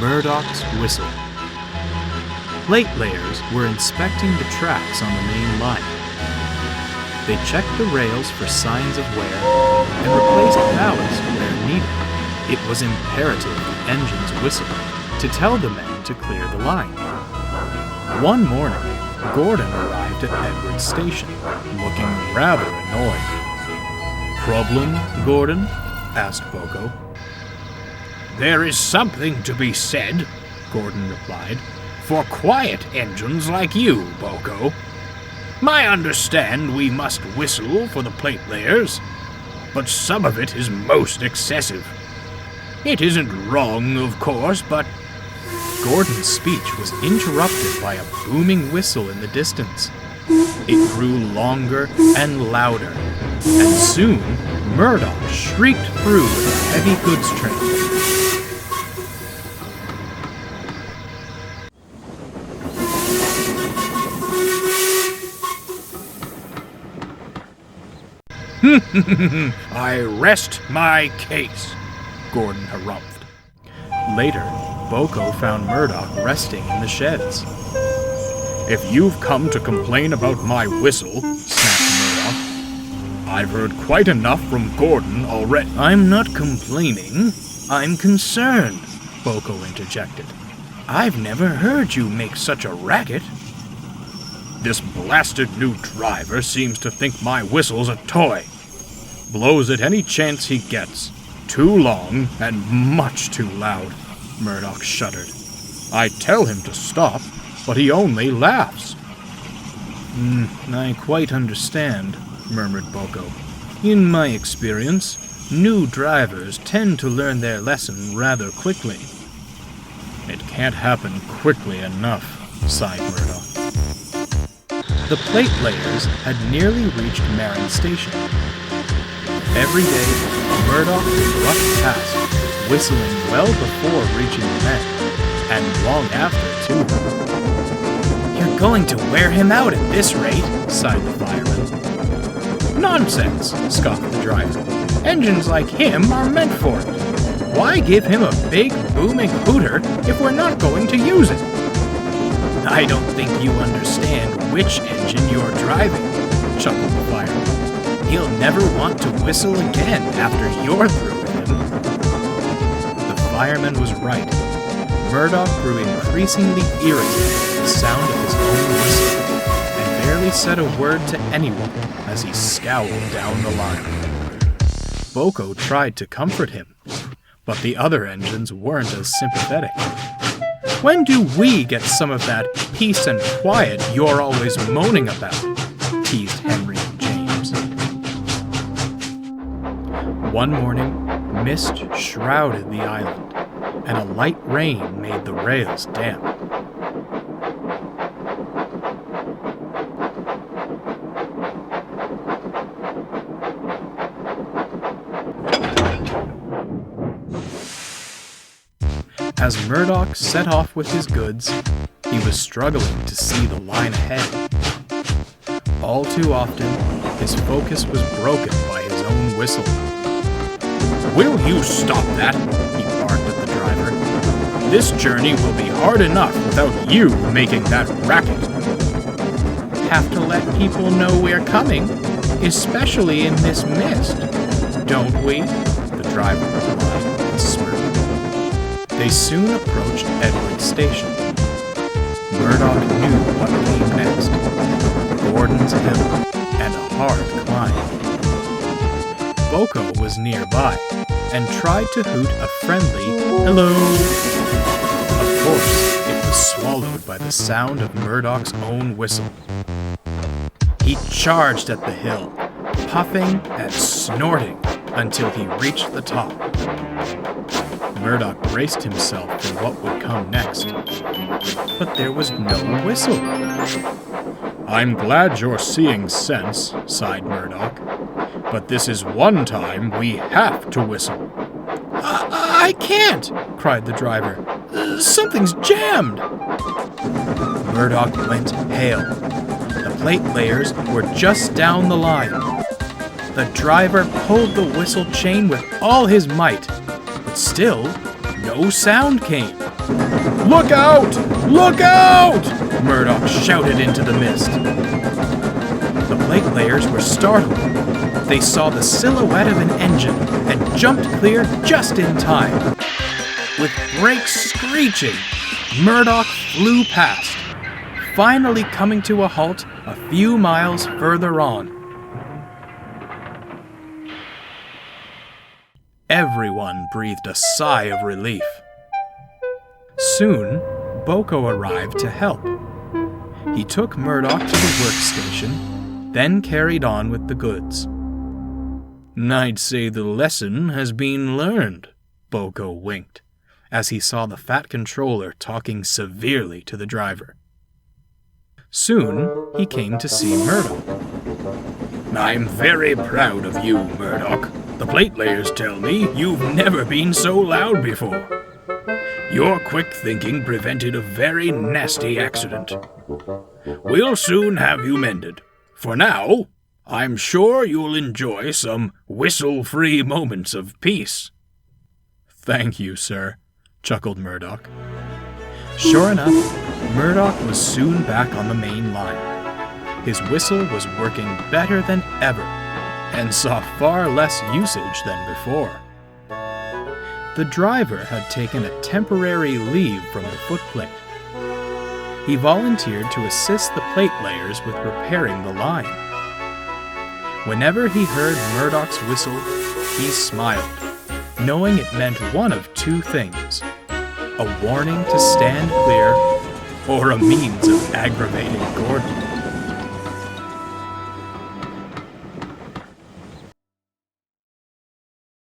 Murdoch's whistle. Plate layers were inspecting the tracks on the main line. They checked the rails for signs of wear and replaced ballast where needed. It was imperative the engines whistle to tell the men to clear the line. One morning, Gordon arrived at Edward's station, looking rather annoyed. "Problem, Gordon?" asked Boco. "There is something to be said," Gordon replied, "for quiet engines like you, Boco. I understand we must whistle for the plate layers, but some of it is most excessive. It isn't wrong, of course, but..." Gordon's speech was interrupted by a booming whistle in the distance. It grew longer and louder, and soon Murdoch shrieked through with a heavy goods train. "I rest my case," Gordon harumphed. Later, Boco found Murdoch resting in the sheds. "If you've come to complain about my whistle," snapped Murdoch, "I've heard quite enough from Gordon already." "I'm not complaining, I'm concerned," Boco interjected. "I've never heard you make such a racket." "This blasted new driver seems to think my whistle's a toy. Blows at any chance he gets. Too long and much too loud," Murdoch shuddered. "I tell him to stop, but he only laughs." "I quite understand," murmured Boco. "In my experience, new drivers tend to learn their lesson rather quickly." "It can't happen quickly enough," sighed Murdoch. The plate layers had nearly reached Marin Station. Every day, Murdoch would rush past, whistling well before reaching the men, and long after, too. "You're going to wear him out at this rate," sighed the fireman. "Nonsense," scoffed the driver. "Engines like him are meant for it. Why give him a big, booming hooter if we're not going to use it?" "I don't think you understand which engine you're driving," chuckled the fireman. "He'll never want to whistle again after you're through with him." The fireman was right. Murdoch grew increasingly irritated at the sound of his own whistle, and barely said a word to anyone as he scowled down the line. Boco tried to comfort him, but the other engines weren't as sympathetic. "When do we get some of that peace and quiet you're always moaning about?" teased Henry and James. One morning, mist shrouded the island, and a light rain made the rails damp. As Murdoch set off with his goods, he was struggling to see the line ahead. All too often, his focus was broken by his own whistle. "Will you stop that?" he barked at the driver. "This journey will be hard enough without you making that racket." "Have to let people know we're coming, especially in this mist, don't we?" the driver replied and smirked. They soon approached Edward's station. Murdoch knew what came next: Gordon's Hill and a hard climb. Boco was nearby and tried to hoot a friendly "hello." Of course, it was swallowed by the sound of Murdoch's own whistle. He charged at the hill, puffing and snorting until he reached the top. Murdoch braced himself for what would come next, but there was no whistle. "I'm glad you're seeing sense," sighed Murdoch, "but this is one time we have to whistle." I can't!" cried the driver. "Something's jammed!" Murdoch went pale. The plate layers were just down the line. The driver pulled the whistle chain with all his might, but still, no sound came. "Look out! Look out!" Murdoch shouted into the mist. The plate layers were startled. They saw the silhouette of an engine and jumped clear just in time. With brakes screeching, Murdoch flew past, finally coming to a halt a few miles further on. Everyone breathed a sigh of relief. Soon, Boco arrived to help. He took Murdoch to the workstation, then carried on with the goods. "I'd say the lesson has been learned," Boco winked, as he saw the fat controller talking severely to the driver. Soon, he came to see Murdoch. "I'm very proud of you, Murdoch. The plate layers tell me you've never been so loud before. Your quick thinking prevented a very nasty accident. We'll soon have you mended. For now, I'm sure you'll enjoy some whistle-free moments of peace." "Thank you, sir," chuckled Murdoch. Sure enough, Murdoch was soon back on the main line. His whistle was working better than ever, and saw far less usage than before. The driver had taken a temporary leave from the footplate. He volunteered to assist the plate layers with repairing the line. Whenever he heard Murdoch's whistle, he smiled, knowing it meant one of two things: a warning to stand clear, or a means of aggravating Gordon.